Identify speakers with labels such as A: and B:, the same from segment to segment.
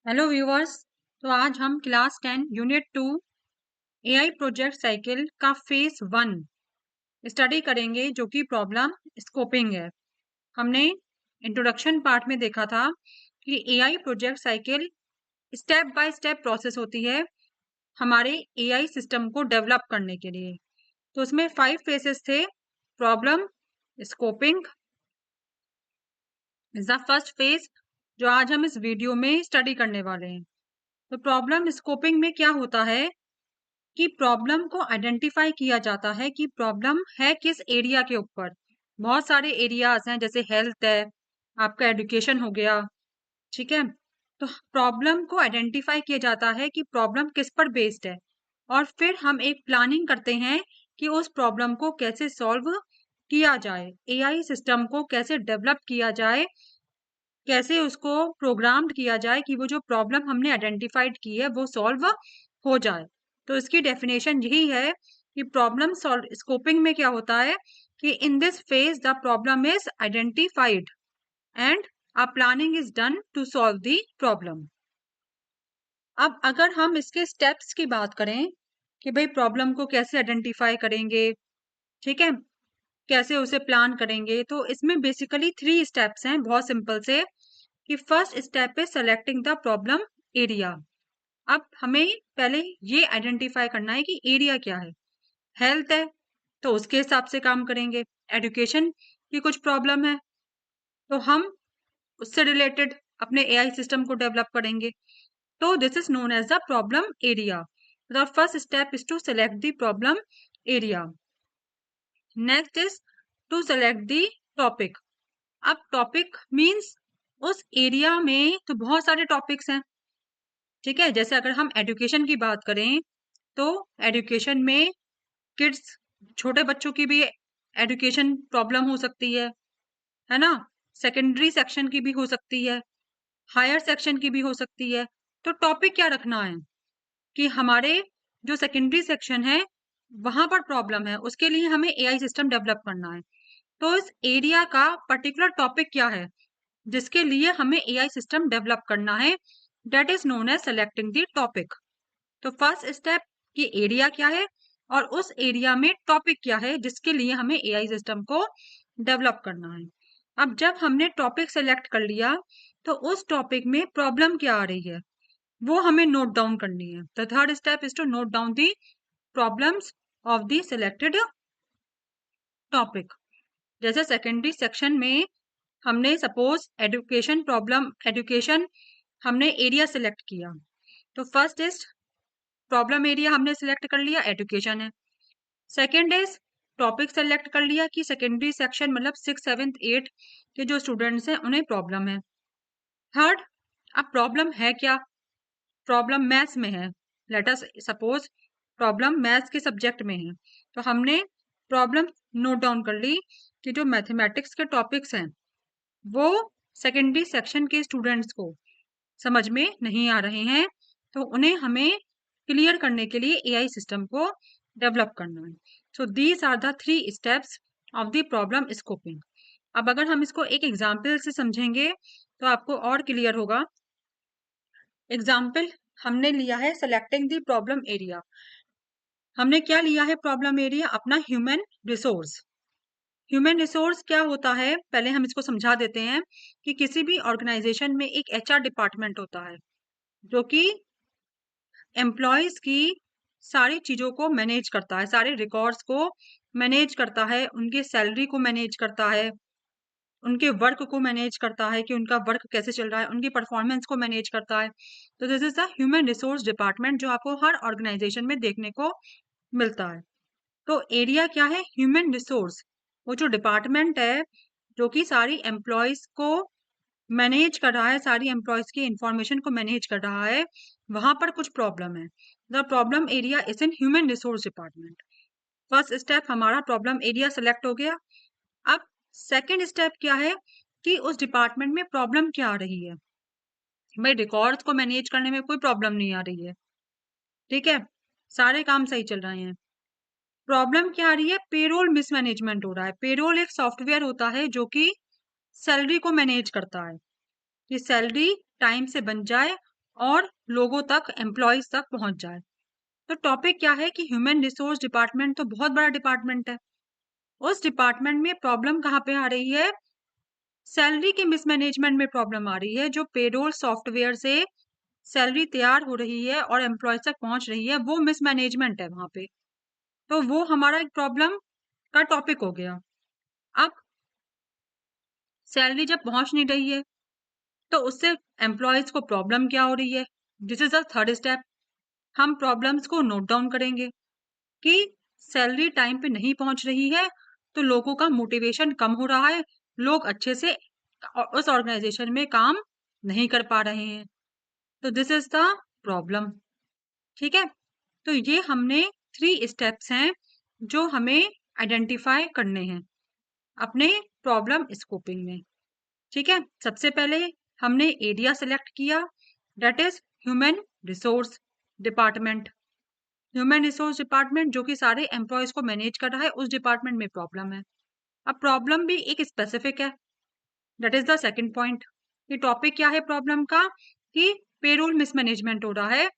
A: Hello viewers. तो आज हम class 10 unit 2 AI project cycle का फेज 1 स्टडी करेंगे, जो कि प्रॉब्लम स्कोपिंग है। हमने इंट्रोडक्शन पार्ट में देखा था कि AI project cycle step by step process होती है हमारे एआई सिस्टम को डेवलप करने के लिए। तो उसमें 5 फेजेस थे। Problem scoping is the first phase, जो आज हम इस वीडियो में स्टडी करने वाले हैं। तो प्रॉब्लम स्कोपिंग में क्या होता है कि प्रॉब्लम को आइडेंटिफाई किया जाता है कि प्रॉब्लम है किस एरिया के ऊपर। बहुत सारे एरियाज हैं, जैसे हेल्थ है, आपका एजुकेशन हो गया, ठीक है। तो प्रॉब्लम को आइडेंटिफाई किया जाता है कि प्रॉब्लम किस पर बेस्ड है, और फिर हम एक प्लानिंग करते हैं कि उस प्रॉब्लम को कैसे सॉल्व किया जाए, एआई सिस्टम को कैसे डेवलप किया जाए, कैसे उसको प्रोग्राम्ड किया जाए कि वो जो प्रॉब्लम हमने आइडेंटिफाइड की है वो सॉल्व हो जाए। तो इसकी डेफिनेशन यही है कि प्रॉब्लम स्कोपिंग में क्या होता है कि in this phase the problem is identified and a planning is done to solve the problem. अब अगर हम इसके स्टेप्स की बात करें कि भाई प्रॉब्लम को कैसे आइडेंटिफाई करेंगे, ठीक है, कैसे उसे प्लान करेंगे, तो इसमें बेसिकली 3 स्टेप्स हैं, बहुत सिंपल से। कि first step is selecting the problem area. अब हमें पहले ये आइडेंटिफाई करना है कि एरिया क्या है। हेल्थ है तो उसके हिसाब से काम करेंगे। एजुकेशन की कुछ प्रॉब्लम है तो हम उससे रिलेटेड अपने एआई सिस्टम को डेवलप करेंगे। तो this is known as the problem area. The first step is to select the problem area. Next is to select the topic. अब टॉपिक मीन्स उस एरिया में तो बहुत सारे टॉपिक्स हैं, ठीक है। जैसे अगर हम एजुकेशन की बात करें तो एजुकेशन में किड्स, छोटे बच्चों की भी एजुकेशन प्रॉब्लम हो सकती है ना। सेकेंडरी सेक्शन की भी हो सकती है, हायर सेक्शन की भी हो सकती है। तो टॉपिक क्या रखना है कि हमारे जो सेकेंडरी सेक्शन है वहां पर प्रॉब्लम है, उसके लिए हमें एआई सिस्टम डेवलप करना है। तो इस एरिया का पर्टिकुलर टॉपिक क्या है जिसके लिए हमें एआई सिस्टम डेवलप करना है, that is known as selecting the topic. तो फर्स्ट स्टेप कि एरिया क्या है और उस एरिया में टॉपिक क्या है जिसके लिए हमें एआई सिस्टम को डेवलप करना है। अब जब हमने टॉपिक सेलेक्ट कर लिया तो उस टॉपिक में प्रॉब्लम क्या आ रही है वो हमें नोट डाउन करनी है। The third step is to note down the problems of the selected topic. जैसे सेकेंडरी सेक्शन में हमने सपोज एजुकेशन प्रॉब्लम, एजुकेशन हमने एरिया सिलेक्ट किया, तो फर्स्ट इज प्रॉब्लम एरिया हमने सिलेक्ट कर लिया, एजुकेशन है। सेकंड इज टॉपिक सेलेक्ट कर लिया कि सेकेंडरी सेक्शन मतलब 6, 7, 8 के जो स्टूडेंट्स हैं उन्हें प्रॉब्लम है। थर्ड, अब प्रॉब्लम है क्या, प्रॉब्लम मैथ्स में है, let us suppose problem maths के सब्जेक्ट में है, तो हमने प्रॉब्लम नोट डाउन कर ली कि जो मैथमेटिक्स के टॉपिक्स हैं वो सेकेंडरी सेक्शन के स्टूडेंट्स को समझ में नहीं आ रहे हैं, तो उन्हें हमें क्लियर करने के लिए एआई सिस्टम को डेवलप करना है। So these are the 3 steps of the problem scoping. अब अगर हम इसको एक एग्जाम्पल से समझेंगे तो आपको और क्लियर होगा। एग्जाम्पल हमने लिया है सेलेक्टिंग द प्रॉब्लम एरिया। हमने क्या लिया है प्रॉब्लम एरिया, अपना ह्यूमन रिसोर्स। ह्यूमन रिसोर्स क्या होता है पहले हम इसको समझा देते हैं कि किसी भी ऑर्गेनाइजेशन में एक एचआर डिपार्टमेंट होता है जो कि एम्प्लॉयज की सारी चीजों को मैनेज करता है, सारे रिकॉर्ड्स को मैनेज करता है, उनकी सैलरी को मैनेज करता है, उनके वर्क को मैनेज करता है कि उनका वर्क कैसे चल रहा है, उनकी परफॉर्मेंस को मैनेज करता है। तो this is the human resource department जो आपको हर ऑर्गेनाइजेशन में देखने को मिलता है। तो एरिया क्या है, ह्यूमन रिसोर्स, वो जो डिपार्टमेंट है जो कि सारी एम्प्लॉयज को मैनेज कर रहा है, सारी एम्प्लॉयज की इंफॉर्मेशन को मैनेज कर रहा है, वहां पर कुछ प्रॉब्लम है। The problem area is in human resource department. First step हमारा प्रॉब्लम एरिया सेलेक्ट हो गया। अब सेकेंड स्टेप क्या है कि उस डिपार्टमेंट में प्रॉब्लम क्या आ रही है। भाई रिकॉर्ड्स को मैनेज करने में कोई प्रॉब्लम नहीं आ रही है, ठीक है, सारे काम सही चल रहे हैं। प्रॉब्लम क्या आ रही है, पेरोल मिसमैनेजमेंट हो रहा है। पेरोल एक सॉफ्टवेयर होता है जो कि सैलरी को मैनेज करता है कि सैलरी टाइम से बन जाए और लोगों तक, एम्प्लॉयज तक पहुंच जाए। तो टॉपिक क्या है कि ह्यूमन रिसोर्स डिपार्टमेंट तो बहुत बड़ा डिपार्टमेंट है। उस डिपार्टमेंट में प्रॉब्लम कहाँ पे आ रही है? सैलरी के मिसमैनेजमेंट में प्रॉब्लम आ रही है। जो पेरोल सॉफ्टवेयर से सैलरी तैयार हो रही है और एम्प्लॉय तक पहुंच रही है, वो मिसमैनेजमेंट है वहां पे। तो वो हमारा एक प्रॉब्लम का टॉपिक हो गया। अब सैलरी जब पहुंच नहीं रही है तो उससे एम्प्लॉयज को प्रॉब्लम क्या हो रही है? This is the third step. हम प्रॉब्लम्स को नोट डाउन करेंगे कि सैलरी टाइम पे नहीं पहुंच रही है तो लोगों का मोटिवेशन कम हो रहा है, लोग अच्छे से उस ऑर्गेनाइजेशन में काम नहीं कर पा रहे हैं। तो दिस इज द प्रॉब्लम। ठीक है, तो ये हमने 3 स्टेप्स हैं जो हमें आइडेंटिफाई करने हैं अपने प्रॉब्लम स्कोपिंग में। ठीक है, सबसे पहले हमने एरिया सेलेक्ट किया, that is human resource department. Human resource department जो कि सारे एम्प्लॉयज को मैनेज कर रहा है, उस डिपार्टमेंट में प्रॉब्लम है। अब प्रॉब्लम भी एक स्पेसिफिक है, that is the second point. ये टॉपिक क्या है प्रॉब्लम का? कि पेरोल मिसमैनेजमेंट हो रहा है,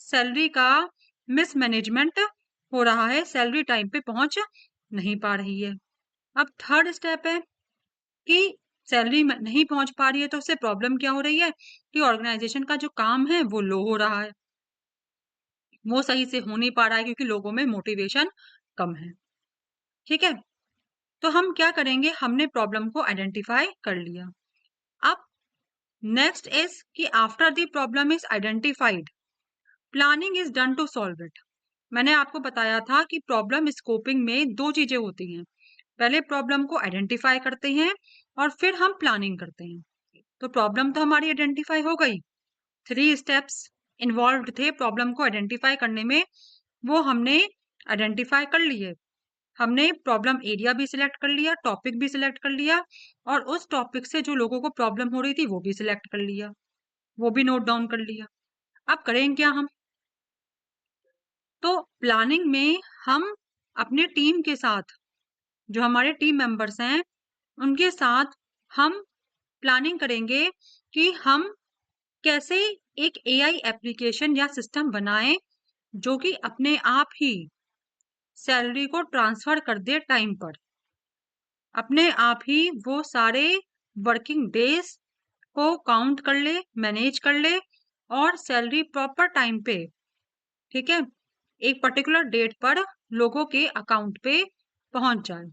A: सैलरी का मिसमैनेजमेंट हो रहा है, सैलरी टाइम पे पहुंच नहीं पा रही है। अब थर्ड स्टेप है कि सैलरी नहीं पहुंच पा रही है तो उससे प्रॉब्लम क्या हो रही है कि ऑर्गेनाइजेशन का जो काम है वो लो हो रहा है, वो सही से हो नहीं पा रहा है क्योंकि लोगों में मोटिवेशन कम है। ठीक है, तो हम क्या करेंगे? हमने प्रॉब्लम को आइडेंटिफाई कर लिया। अब नेक्स्ट इज कि after the problem is identified, planning is done to solve it. मैंने आपको बताया था कि प्रॉब्लम स्कोपिंग में 2 चीजें होती हैं। पहले प्रॉब्लम को आइडेंटिफाई करते हैं और फिर हम प्लानिंग करते हैं। तो प्रॉब्लम तो हमारी आइडेंटिफाई हो गई, 3 स्टेप्स इन्वॉल्व थे प्रॉब्लम को आइडेंटिफाई करने में, वो हमने आइडेंटिफाई कर लिए। हमने प्रॉब्लम एरिया भी सिलेक्ट कर लिया, टॉपिक भी सिलेक्ट कर लिया और उस टॉपिक से जो लोगों को प्रॉब्लम हो रही थी वो भी सिलेक्ट कर लिया, वो भी नोट डाउन कर लिया। अब करें क्या हम? तो प्लानिंग में हम अपने टीम के साथ, जो हमारे टीम मेंबर्स हैं, उनके साथ हम प्लानिंग करेंगे कि हम कैसे एक एआई एप्लीकेशन या सिस्टम बनाएं जो कि अपने आप ही सैलरी को ट्रांसफर कर दे टाइम पर, अपने आप ही वो सारे वर्किंग डेज को काउंट कर ले, मैनेज कर ले और सैलरी प्रॉपर टाइम पे, ठीक है, एक पर्टिकुलर डेट पर लोगों के अकाउंट पे पहुंच जाए,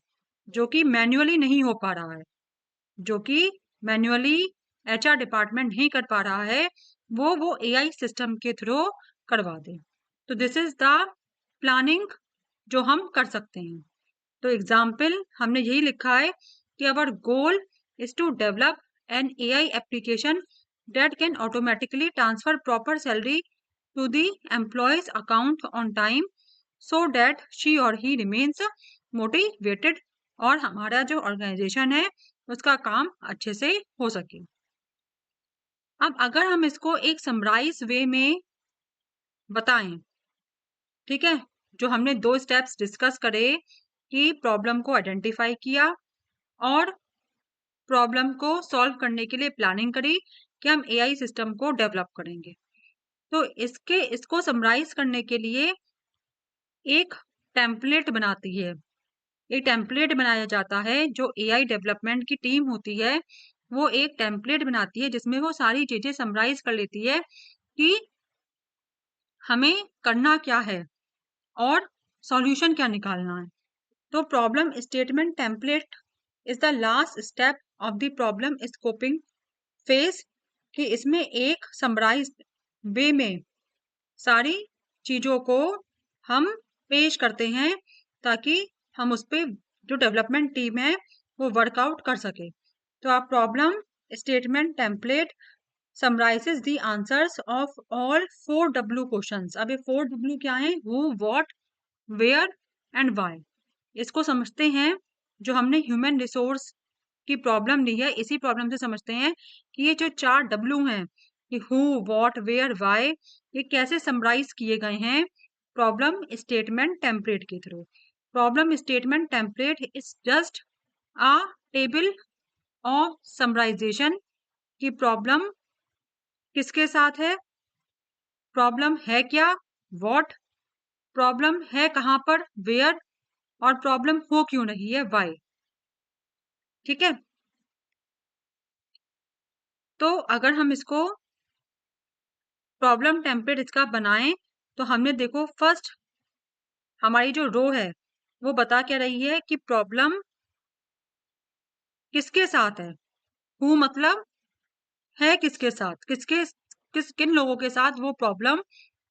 A: जो कि मैन्युअली नहीं हो पा रहा है, जो कि मैन्युअली एचआर डिपार्टमेंट नहीं कर पा रहा है, वो एआई सिस्टम के थ्रू करवा दे। तो दिस इज द प्लानिंग जो हम कर सकते हैं। तो एग्जाम्पल हमने यही लिखा है कि our goal is to develop an AI application that can automatically transfer proper salary to the employee's account on time so that she or he remains motivated और हमारा जो ऑर्गेनाइजेशन है उसका काम अच्छे से हो सके। अब अगर हम इसको एक समराइज वे में बताएं, ठीक है, जो हमने 2 स्टेप्स डिस्कस करे कि प्रॉब्लम को आइडेंटिफाई किया और प्रॉब्लम को सॉल्व करने के लिए प्लानिंग करी कि हम एआई सिस्टम को डेवलप करेंगे। तो इसको समराइज करने के लिए एक टेम्पलेट बनाती है, एक टेम्पलेट बनाया जाता है, जो एआई डेवलपमेंट की टीम होती है वो एक टेम्पलेट बनाती है जिसमें वो सारी चीजें समराइज कर लेती है कि हमें करना क्या है और सॉल्यूशन क्या निकालना है। तो problem statement template is the last step of the problem scoping phase, कि इसमें एक समराइज वे में सारी चीजों को हम पेश करते हैं ताकि हम उस पे जो डेवलपमेंट टीम है वो वर्कआउट कर सके। तो आप problem statement template summarises the answers of all 4W questions. अब ये 4W क्या है? Who, what, where and why. इसको समझते हैं, जो हमने ह्यूमन रिसोर्स की प्रॉब्लम ली है इसी प्रॉब्लम से समझते हैं कि ये जो 4 W हैं कि हु, व्हाट, वेयर, व्हाई, ये कैसे समराइज किए गए हैं प्रॉब्लम स्टेटमेंट टेम्पलेट के through. Problem statement template is just a table of summarisation की प्रॉब्लम किसके साथ है, प्रॉब्लम है क्या, व्हाट, प्रॉब्लम है कहाँ पर, वेयर, और प्रॉब्लम हो क्यों रही है, व्हाई। ठीक है, तो अगर हम इसको प्रॉब्लम टेम्पलेट इसका बनाएं तो हमने देखो फर्स्ट हमारी जो रो है वो बता क्या रही है कि प्रॉब्लम किसके साथ है, हु मतलब है किसके साथ, किन लोगों के साथ वो प्रॉब्लम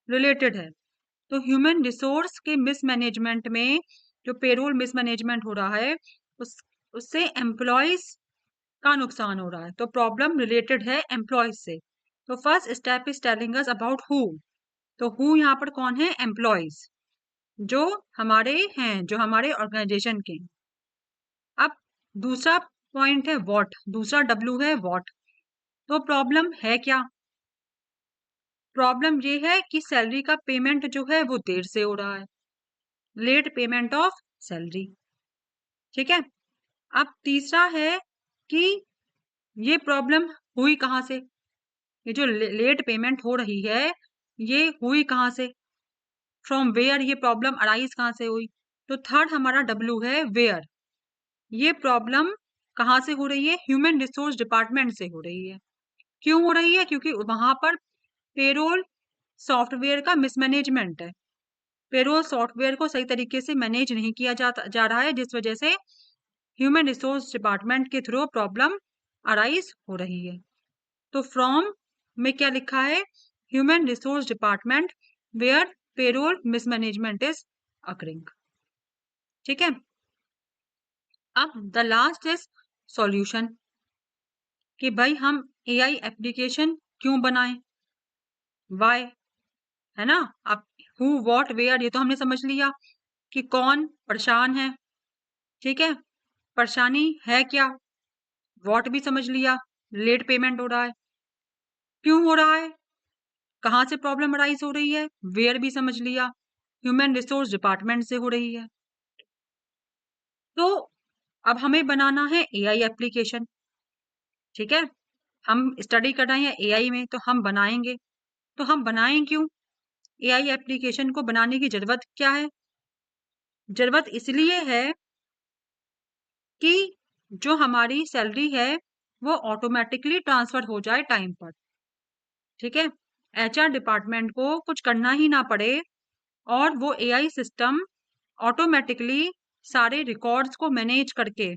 A: रिलेटेड है। तो ह्यूमन रिसोर्स के मिसमैनेजमेंट में जो पेरोल मिसमैनेजमेंट हो रहा है उस उससे एम्प्लॉयज का नुकसान हो रहा है, तो प्रॉब्लम रिलेटेड है एम्प्लॉयज से। तो first step is telling us about who, तो हु यहाँ पर कौन है, एम्प्लॉयज जो हमारे हैं, जो हमारे ऑर्गेनाइजेशन के। अब दूसरा पॉइंट है व्हाट, दूसरा डब्ल्यू है व्हाट। तो प्रॉब्लम है क्या, प्रॉब्लम ये है कि सैलरी का पेमेंट जो है वो देर से हो रहा है, लेट पेमेंट ऑफ सैलरी। ठीक है, अब तीसरा है कि ये प्रॉब्लम हुई कहाँ से, ये जो लेट पेमेंट हो रही है ये हुई कहाँ से, फ्रॉम वेयर, ये प्रॉब्लम अराइज कहाँ से हुई। तो थर्ड हमारा डब्ल्यू है वेयर, ये प्रॉब्लम कहाँ से हो रही है, ह्यूमन रिसोर्स डिपार्टमेंट से हो रही है। क्यों हो रही है, क्योंकि वहां पर पेरोल सॉफ्टवेयर का मिसमैनेजमेंट है, पेरोल सॉफ्टवेयर को सही तरीके से मैनेज नहीं किया जा रहा है, जिस वजह से ह्यूमन रिसोर्स डिपार्टमेंट के थ्रू प्रॉब्लम अराइज हो रही है। तो फ्रॉम में क्या लिखा है, human resource department where payroll mismanagement is occurring. ठीक है, अब द लास्ट इज सॉल्यूशन, कि भाई हम एआई एप्लीकेशन क्यों बनाएं, वाई, है ना। अब हु व्हाट वेयर ये तो हमने समझ लिया कि कौन परेशान है, ठीक है, परेशानी है क्या, व्हाट भी समझ लिया, लेट पेमेंट हो रहा है, क्यों हो रहा है, कहाँ से प्रॉब्लम अराइज हो रही है, वेयर भी समझ लिया, ह्यूमन रिसोर्स डिपार्टमेंट से हो रही है। तो अब हमें बनाना है एआई एप्लीकेशन। ठीक है, हम स्टडी कर रहे हैं एआई में तो हम बनाएंगे, तो हम बनाएं क्यों, एआई एप्लीकेशन को बनाने की जरूरत क्या है, जरूरत इसलिए है कि जो हमारी सैलरी है वो ऑटोमेटिकली ट्रांसफर हो जाए टाइम पर। ठीक है, एचआर डिपार्टमेंट को कुछ करना ही ना पड़े और वो एआई सिस्टम ऑटोमेटिकली सारे रिकॉर्ड्स को मैनेज करके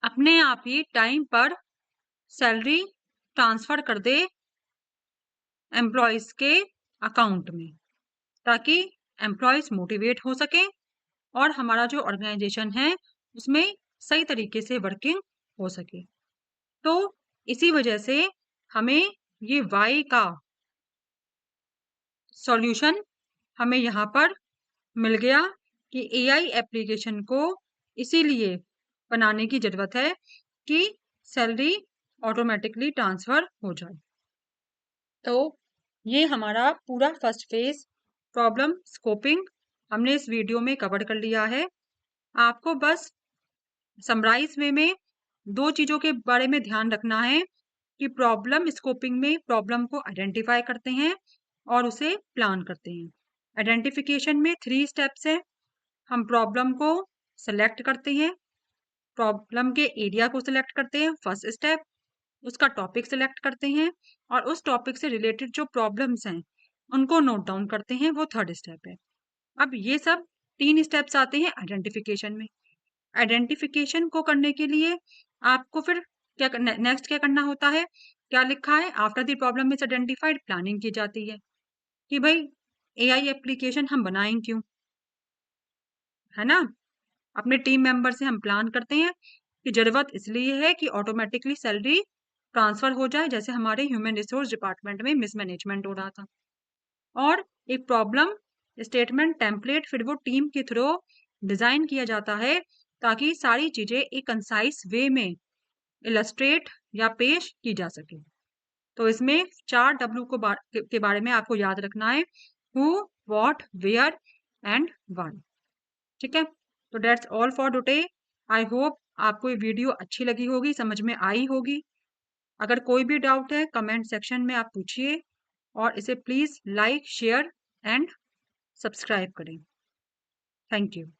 A: अपने आप ही टाइम पर सैलरी ट्रांसफर कर दे एम्प्लॉयज के अकाउंट में, ताकि एम्प्लॉयज मोटिवेट हो सके और हमारा जो ऑर्गेनाइजेशन है उसमें सही तरीके से वर्किंग हो सके। तो इसी वजह से हमें ये वाई का सॉल्यूशन हमें यहाँ पर मिल गया कि एआई एप्लीकेशन को इसीलिए बनाने की जरूरत है कि सैलरी ऑटोमेटिकली ट्रांसफर हो जाए। तो ये हमारा पूरा फर्स्ट फेज प्रॉब्लम स्कोपिंग हमने इस वीडियो में कवर कर लिया है। आपको बस समराइज वे में दो चीजों के बारे में ध्यान रखना है कि प्रॉब्लम स्कोपिंग में प्रॉब्लम को आइडेंटिफाई करते हैं और उसे प्लान करते हैं। आइडेंटिफिकेशन में 3 स्टेप्स है, हम प्रॉब्लम को सेलेक्ट करते हैं, प्रॉब्लम के एरिया को सिलेक्ट करते हैं फर्स्ट स्टेप, उसका टॉपिक सिलेक्ट करते हैं और उस टॉपिक से रिलेटेड जो प्रॉब्लम्स हैं उनको नोट डाउन करते हैं, वो थर्ड स्टेप है। अब ये सब 3 स्टेप्स आते हैं आइडेंटिफिकेशन में। आइडेंटिफिकेशन को करने के लिए आपको फिर क्या नेक्स्ट क्या करना होता है, क्या लिखा है, after the problem is identified planning की जाती है कि भाई एआई एप्लीकेशन हम बनाएं क्यों, है ना। अपने टीम मेंबर से हम प्लान करते हैं कि जरूरत इसलिए है कि ऑटोमेटिकली सैलरी ट्रांसफर हो जाए, जैसे हमारे ह्यूमन रिसोर्स डिपार्टमेंट में मिसमैनेजमेंट हो रहा था। और एक प्रॉब्लम स्टेटमेंट टेम्पलेट फिर वो टीम के थ्रू डिजाइन किया जाता है ताकि सारी चीजें एक कंसाइज वे में इलस्ट्रेट या पेश की जा सके। तो इसमें 4 डब्ल्यू के बारे में आपको याद रखना है, who, what, where and why. ठीक है, तो that's all for today. I hope आपको ये वीडियो अच्छी लगी होगी, समझ में आई होगी। अगर कोई भी डाउट है कमेंट सेक्शन में आप पूछिए। और इसे please like, share and subscribe करें। Thank you.